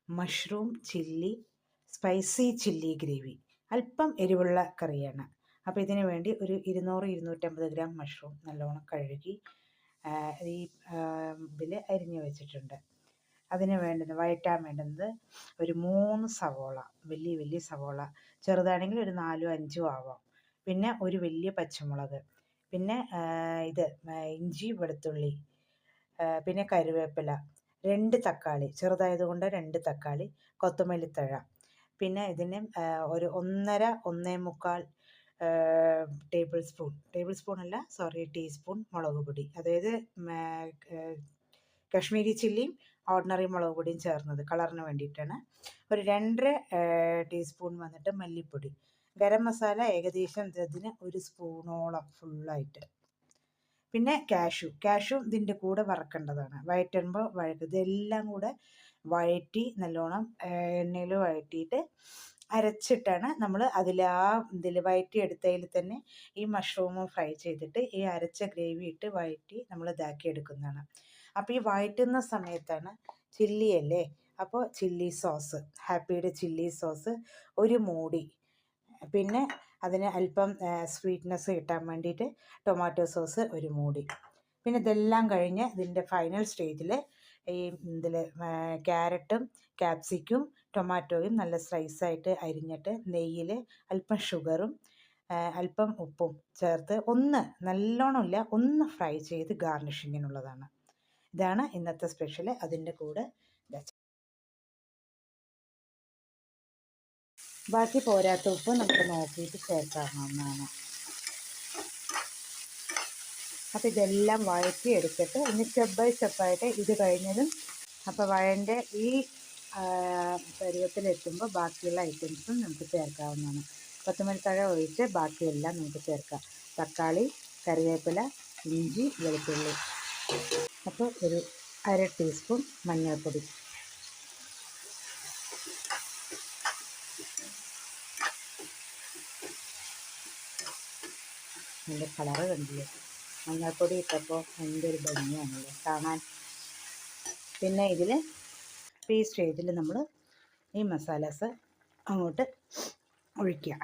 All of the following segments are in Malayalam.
Mushroom chilli spicy chilli gravy. അല്പം എരിവുള്ള കറിയാണ്. അപ്പോൾ ഇതിന് വേണ്ടി ഒരു 200-250 ഗ്രാം മഷ്റൂം നല്ലോണം കഴുകി ഈ ഇതിൽ അരിഞ്ഞു വെച്ചിട്ടുണ്ട്. അതിന് വഴറ്റാൻ വേണ്ടുന്നത് ഒരു 3 സവോള, വലിയ സവോള, ചെറുതാണെങ്കിൽ ഒരു 4-5 ആവാം. പിന്നെ ഒരു വലിയ പച്ചമുളക്, പിന്നെ ഇഞ്ചി വെളുത്തുള്ളി, പിന്നെ കറിവേപ്പില, 2 തക്കാളി, ചെറുതായതുകൊണ്ട് 2 തക്കാളി, കൊത്തമല്ലിത്തഴ, പിന്നെ ഇതിന് ഒരു 1.5-1.25 ടീസ്പൂൺ മുളക് പൊടി, അതായത് കശ്മീരി ചില്ലിയും ഓർഡിനറി മുളക് പൊടിയും ചേർന്നത് കളറിന് വേണ്ടിയിട്ടാണ്. ഒരു 2.5 ടീസ്പൂൺ വന്നിട്ട് മല്ലിപ്പൊടി. ഗരം മസാല ഏകദേശം ഇതിന് 1 സ്പൂണോളം ഫുള്ളായിട്ട്. പിന്നെ കാഷ്യൂ ഇതിൻ്റെ കൂടെ വറക്കേണ്ടതാണ്. വഴറ്റുമ്പോൾ ഇതെല്ലാം കൂടെ വഴറ്റി നല്ലോണം എണ്ണയിൽ വഴറ്റിയിട്ട് അരച്ചിട്ടാണ് നമ്മൾ ഇതിൽ വഴറ്റിയെടുത്തതിൽ തന്നെ ഈ മഷ്റൂമും ഫ്രൈ ചെയ്തിട്ട് ഈ അരച്ച ഗ്രേവി ഇട്ട് വഴറ്റി നമ്മൾ ഇതാക്കി എടുക്കുന്നതാണ്. അപ്പോൾ ഈ വഴറ്റുന്ന സമയത്താണ് ചില്ലിയല്ലേ, അപ്പോൾ ചില്ലി സോസ്, ഹാപ്പിയുടെ ചില്ലി സോസ് 1 മൂടി, പിന്നെ അതിന് അല്പം സ്വീറ്റ്നെസ് കിട്ടാൻ വേണ്ടിയിട്ട് ടൊമാറ്റോ സോസ് 1 മൂടി. പിന്നെ ഇതെല്ലാം കഴിഞ്ഞ് ഇതിൻ്റെ ഫൈനൽ സ്റ്റേജിൽ ക്യാരറ്റും ക്യാപ്സിക്കും ടൊമാറ്റോയും നല്ല സ്ലൈസായിട്ട് അരിഞ്ഞിട്ട് നെയ്യിൽ അല്പം ഷുഗറും അല്പം ഉപ്പും ചേർത്ത് നല്ലോണമില്ല ഒന്ന് ഫ്രൈ ചെയ്ത് ഗാർണിഷിങ്ങിനുള്ളതാണ്. ഇതാണ് ഇന്നത്തെ സ്പെഷ്യൽ. അതിൻ്റെ കൂടെ ബാക്കി പോരാത്ത ഉപ്പ് നമുക്ക് നോക്കിയിട്ട് ചേർക്കാവുന്നതാണ്. അപ്പോൾ ഇതെല്ലാം വഴറ്റി എടുത്തിട്ട് ഇനി സ്റ്റെപ്പ് ബൈ സ്റ്റെപ്പായിട്ട് ഇത് കഴിഞ്ഞതും അപ്പോൾ വഴൻ്റെ ഈ പരുവത്തിലെത്തുമ്പോൾ ബാക്കിയുള്ള ഐറ്റംസും നമുക്ക് ചേർക്കാവുന്നതാണ്. കൊത്തമല്ലിത്തഴ ഒഴിച്ച് ബാക്കിയെല്ലാം നമുക്ക് ചേർക്കാം. തക്കാളി, കറിവേപ്പില, ഇഞ്ചി, വെളുത്തുള്ളി. അപ്പോൾ ഒരു 1/2 ടീസ്പൂൺ മഞ്ഞൾപ്പൊടി, അതിൻ്റെ കളറ് കണ്ടില്ലേ, മഞ്ഞൾപ്പൊടി ഇട്ടപ്പോൾ എന്തൊരു ഭംഗിയാണല്ലോ കാണാൻ. പിന്നെ ഈ സ്റ്റേജിൽ നമ്മൾ ഈ മസാലാസ് അങ്ങോട്ട് ഒഴിക്കുക.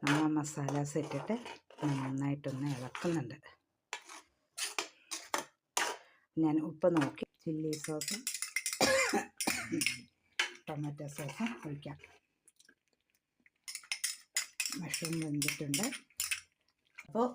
നമ്മൾ മസാലാസ് ഇട്ടിട്ട് നന്നായിട്ടൊന്ന് ഇളക്കുന്നുണ്ട്. ഞാൻ ഉപ്പ് നോക്കി ചില്ലി സോസും ടൊമാറ്റോ സോസും ഒഴിക്കാം. മഷ്റൂം വെന്തിട്ടുണ്ട്. അപ്പോൾ